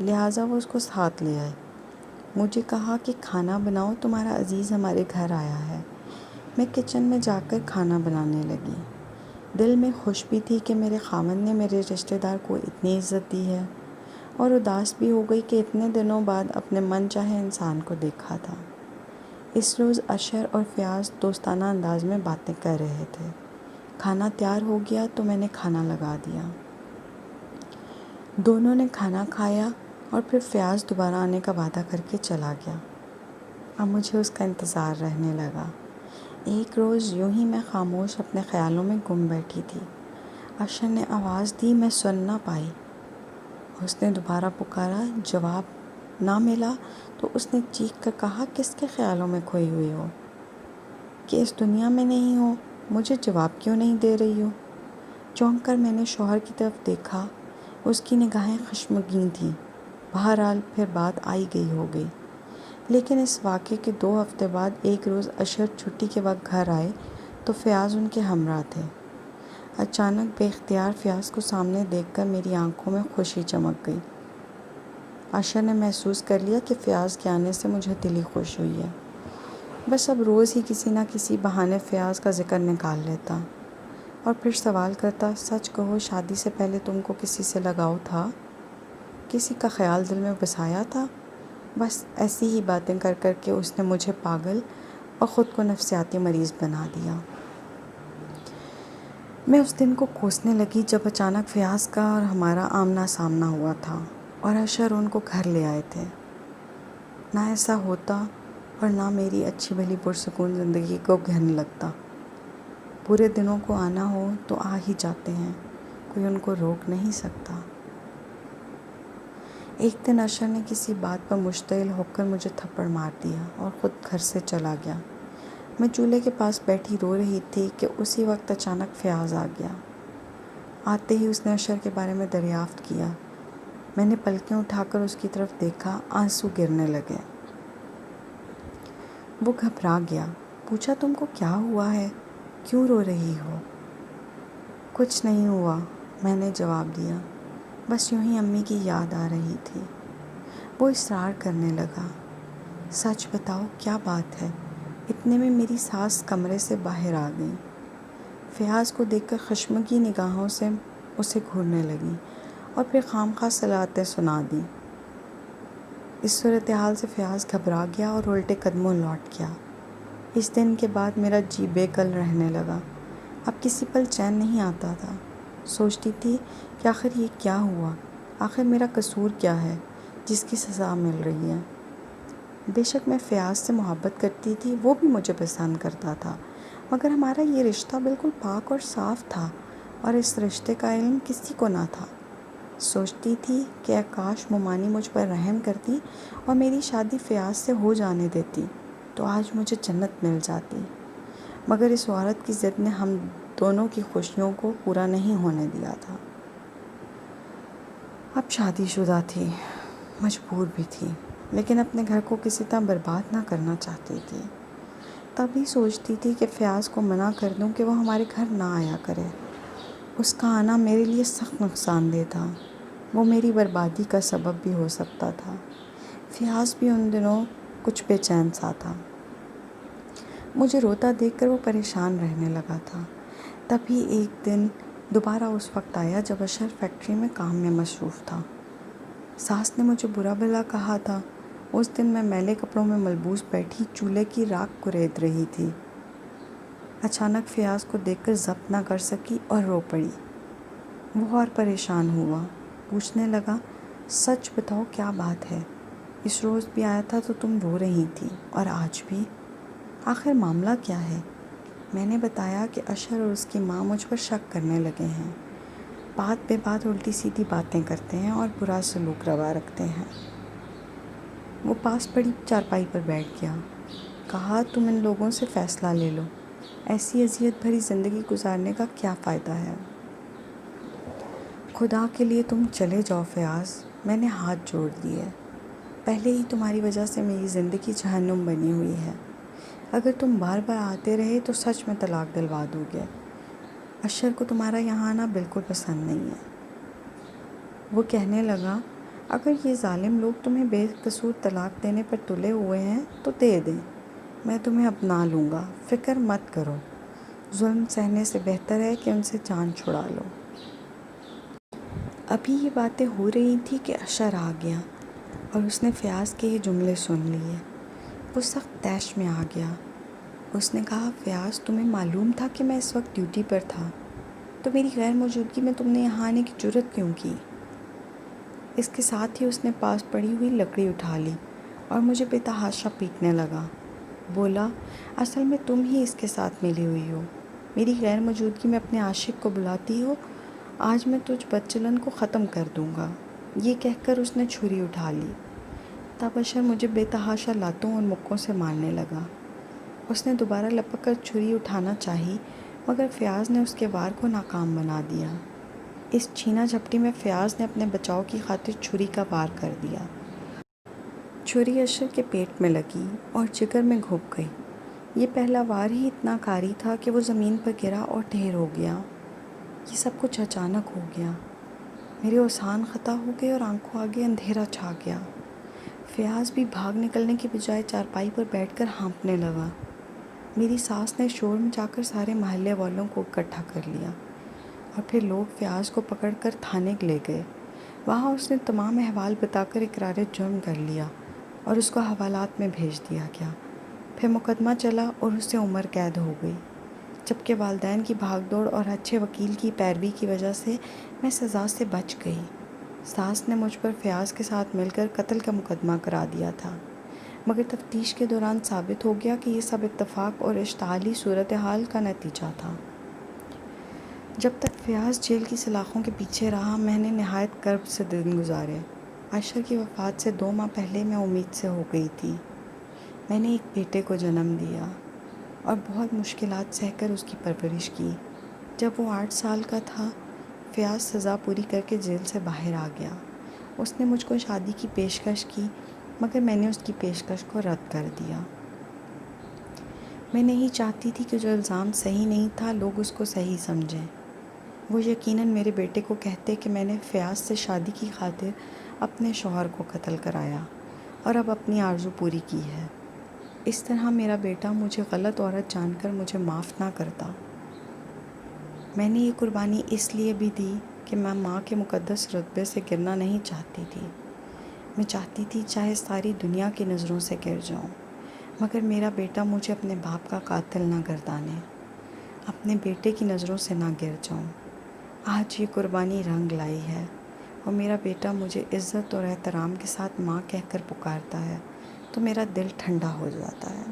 لہٰذا وہ اس کو ساتھ لے آئے۔ مجھے کہا کہ کھانا بناؤ، تمہارا عزیز ہمارے گھر آیا ہے۔ میں کچن میں جا کر کھانا بنانے لگی۔ دل میں خوش بھی تھی کہ میرے خاوند نے میرے رشتہ دار کو اتنی عزت دی ہے، اور اداس بھی ہو گئی کہ اتنے دنوں بعد اپنے من چاہے انسان کو دیکھا تھا۔ اس روز اشر اور فیاض دوستانہ انداز میں باتیں کر رہے تھے۔ کھانا تیار ہو گیا تو میں نے کھانا لگا دیا۔ دونوں نے کھانا کھایا اور پھر فیاض دوبارہ آنے کا وعدہ کر کے چلا گیا۔ اب مجھے اس کا انتظار رہنے لگا۔ ایک روز یوں ہی میں خاموش اپنے خیالوں میں گم بیٹھی تھی۔ اشر نے آواز دی، میں سن نہ پائی۔ اس نے دوبارہ پکارا، جواب نہ ملا تو اس نے چیخ کر کہا، کس کے خیالوں میں کھوئی ہوئی ہو؟ کہ اس دنیا میں نہیں ہو؟ مجھے جواب کیوں نہیں دے رہی ہو؟ چونک کر میں نے شوہر کی طرف دیکھا۔ اس کی نگاہیں خشمگین تھیں۔ بہرحال پھر بات آئی گئی ہو گئی۔ لیکن اس واقعے کے 2 ہفتے بعد ایک روز اشر چھٹی کے وقت گھر آئے تو فیاض ان کے ہمراہ تھے۔ اچانک بے اختیار فیاض کو سامنے دیکھ کر میری آنکھوں میں خوشی چمک گئی۔ اشر نے محسوس کر لیا کہ فیاض کے آنے سے مجھے دلی خوش ہوئی ہے۔ بس اب روز ہی کسی نہ کسی بہانے فیاض کا ذکر نکال لیتا اور پھر سوال کرتا، سچ کہو شادی سے پہلے تم کو کسی سے لگاؤ تھا؟ کسی کا خیال دل میں بسایا تھا؟ بس ایسی ہی باتیں کر کر کے اس نے مجھے پاگل اور خود کو نفسیاتی مریض بنا دیا۔ میں اس دن کو کوسنے لگی جب اچانک فیاض کا اور ہمارا آمنا سامنا ہوا تھا اور اشر ان کو گھر لے آئے تھے۔ نہ ایسا ہوتا اور نہ میری اچھی بھلی پرسکون زندگی کو گھن لگتا۔ پورے دنوں کو آنا ہو تو آ ہی جاتے ہیں، کوئی ان کو روک نہیں سکتا۔ ایک دن اشر نے کسی بات پر مشتعل ہو کر مجھے تھپڑ مار دیا اور خود گھر سے چلا گیا۔ میں چولہے کے پاس بیٹھی رو رہی تھی کہ اسی وقت اچانک فیاض آ گیا۔ آتے ہی اس نے اشر کے بارے میں دریافت کیا۔ میں نے پلکیں اٹھا کر اس کی طرف دیکھا، آنسو گرنے لگے۔ وہ گھبرا گیا، پوچھا تم کو کیا ہوا ہے؟ کیوں رو رہی ہو؟ کچھ نہیں ہوا، میں نے جواب دیا، بس یوں ہی امی کی یاد آ رہی تھی۔ وہ اصرار کرنے لگا، سچ بتاؤ کیا بات ہے؟ اتنے میں میری ساس کمرے سے باہر آ گئی۔ فیاض کو دیکھ کر خشمگی نگاہوں سے اسے گھورنے لگی اور پھر خامخواہ صلاحاتیں سنا دیں۔ اس صورتحال سے فیاض گھبرا گیا اور الٹے قدموں لوٹ گیا۔ اس دن کے بعد میرا جی بے کل رہنے لگا۔ اب کسی پل چین نہیں آتا تھا۔ سوچتی تھی کہ آخر یہ کیا ہوا؟ آخر میرا قصور کیا ہے جس کی سزا مل رہی ہے؟ بے شک میں فیاض سے محبت کرتی تھی، وہ بھی مجھے پسند کرتا تھا، مگر ہمارا یہ رشتہ بالکل پاک اور صاف تھا اور اس رشتے کا علم کسی کو نہ تھا۔ سوچتی تھی کہ اے کاش ممانی مجھ پر رحم کرتی اور میری شادی فیاض سے ہو جانے دیتی تو آج مجھے جنت مل جاتی، مگر اس عورت کی ضد نے ہم دونوں کی خوشیوں کو پورا نہیں ہونے دیا تھا۔ اب شادی شدہ تھی، مجبور بھی تھی، لیکن اپنے گھر کو کسی طرح برباد نہ کرنا چاہتی تھی۔ تبھی سوچتی تھی کہ فیاض کو منع کر دوں کہ وہ ہمارے گھر نہ آیا کرے۔ اس کا آنا میرے لیے سخت نقصان دہ تھا، وہ میری بربادی کا سبب بھی ہو سکتا تھا۔ فیاض بھی ان دنوں کچھ بے چین سا تھا۔ مجھے روتا دیکھ کر وہ پریشان رہنے لگا تھا۔ تبھی ایک دن دوبارہ اس وقت آیا جب اشر فیکٹری میں کام میں مصروف تھا۔ ساس نے مجھے برا بھلا کہا تھا۔ اس دن میں میلے کپڑوں میں ملبوس بیٹھی چولہے کی راکھ کرید رہی تھی۔ اچانک فیاض کو دیکھ کر ضبط نہ کر سکی اور رو پڑی۔ وہ اور پریشان ہوا، پوچھنے لگا، سچ بتاؤ کیا بات ہے؟ اس روز بھی آیا تھا تو تم رو رہی تھی اور آج بھی؟ آخر معاملہ کیا ہے؟ میں نے بتایا کہ اشر اور اس کی ماں مجھ پر شک کرنے لگے ہیں، بات بے بات الٹی سیدھی باتیں کرتے ہیں اور برا سلوک روا رکھتے ہیں۔ وہ پاس پڑی چارپائی پر بیٹھ گیا، کہا تم ان لوگوں سے فیصلہ لے لو، ایسی اذیت بھری زندگی گزارنے کا کیا فائدہ ہے؟ خدا کے لیے تم چلے جاؤ فیاض، میں نے ہاتھ جوڑ دیے، پہلے ہی تمہاری وجہ سے میری زندگی جہنم بنی ہوئی ہے، اگر تم بار بار آتے رہے تو سچ میں طلاق دلوا دو گے۔ اشر کو تمہارا یہاں آنا بالکل پسند نہیں ہے۔ وہ کہنے لگا، اگر یہ ظالم لوگ تمہیں بے قصور طلاق دینے پر تلے ہوئے ہیں تو دے دیں، میں تمہیں اپنا لوں گا، فکر مت کرو۔ ظلم سہنے سے بہتر ہے کہ ان سے جان چھڑا لو۔ ابھی یہ باتیں ہو رہی تھیں کہ اشر آ گیا اور اس نے فیاض کے یہ جملے سن لیے۔ وہ سخت طیش میں آ گیا۔ اس نے کہا، فیاض، تمہیں معلوم تھا کہ میں اس وقت ڈیوٹی پر تھا، تو میری غیر موجودگی میں تم نے یہاں آنے کی جرت کیوں کی؟ اس کے ساتھ ہی اس نے پاس پڑی ہوئی لکڑی اٹھا لی اور مجھے بے تحاشا پیٹنے لگا۔ بولا، اصل میں تم ہی اس کے ساتھ ملی ہوئی ہو، میری غیر موجودگی میں اپنے عاشق کو بلاتی ہو، آج میں تجھ بدچلن کو ختم کر دوں گا۔ یہ کہہ کر اس نے چھری اٹھا لی۔ تب اشر مجھے بے تحاشا لاتوں اور مکوں سے مارنے لگا۔ اس نے دوبارہ لپک کر چھری اٹھانا چاہی، مگر فیاض نے اس کے وار کو ناکام بنا دیا۔ اس چھینا جھپٹی میں فیاض نے اپنے بچاؤ کی خاطر چھری کا وار کر دیا۔ چھری اشر کے پیٹ میں لگی اور جگر میں گھپ گئی۔ یہ پہلا وار ہی اتنا کاری تھا کہ وہ زمین پر گرا اور ڈھیر ہو گیا۔ یہ سب کچھ اچانک ہو گیا۔ میرے اوزان خطا ہو گئے اور آنکھوں آگے اندھیرا چھا گیا۔ فیاض بھی بھاگ نکلنے کی بجائے چارپائی پر بیٹھ کر ہانپنے لگا۔ میری ساس نے شور مچا کر سارے محلے والوں کو اکٹھا کر لیا اور پھر لوگ فیاض کو پکڑ کر تھانے لے گئے۔ وہاں اس نے تمام احوال بتا کر اقرار جرم کر لیا اور اس کو حوالات میں بھیج دیا گیا۔ پھر مقدمہ چلا اور اسے عمر قید ہو گئی، جبکہ والدین کی بھاگ دوڑ اور اچھے وکیل کی پیروی کی وجہ سے میں سزا سے بچ گئی۔ ساس نے مجھ پر فیاض کے ساتھ مل کر قتل کا مقدمہ کرا دیا تھا، مگر تفتیش کے دوران ثابت ہو گیا کہ یہ سب اتفاق اور اشتعالی صورتحال کا نتیجہ تھا۔ جب تک فیاض جیل کی سلاخوں کے پیچھے رہا، میں نے نہایت کرب سے دن گزارے۔ اشر کی وفات سے 2 ماہ پہلے میں امید سے ہو گئی تھی۔ میں نے ایک بیٹے کو جنم دیا اور بہت مشکلات سہ کر اس کی پرورش کی۔ جب وہ 8 سال کا تھا، فیاض سزا پوری کر کے جیل سے باہر آ گیا۔ اس نے مجھ کو شادی کی پیشکش کی، مگر میں نے اس کی پیشکش کو رد کر دیا۔ میں نہیں چاہتی تھی کہ جو الزام صحیح نہیں تھا لوگ اس کو صحیح سمجھیں۔ وہ یقیناً میرے بیٹے کو کہتے کہ میں نے فیاض سے شادی کی خاطر اپنے شوہر کو قتل کرایا اور اب اپنی آرزو پوری کی ہے۔ اس طرح میرا بیٹا مجھے غلط عورت جان کر مجھے معاف نہ کرتا۔ میں نے یہ قربانی اس لیے بھی دی کہ میں ماں کے مقدس رتبے سے گرنا نہیں چاہتی تھی۔ میں چاہتی تھی چاہے ساری دنیا کی نظروں سے گر جاؤں، مگر میرا بیٹا مجھے اپنے باپ کا قاتل نہ گردانے، اپنے بیٹے کی نظروں سے نہ گر جاؤں۔ آج یہ قربانی رنگ لائی ہے اور میرا بیٹا مجھے عزت اور احترام کے ساتھ ماں کہہ کر پکارتا ہے تو میرا دل ٹھنڈا ہو جاتا ہے۔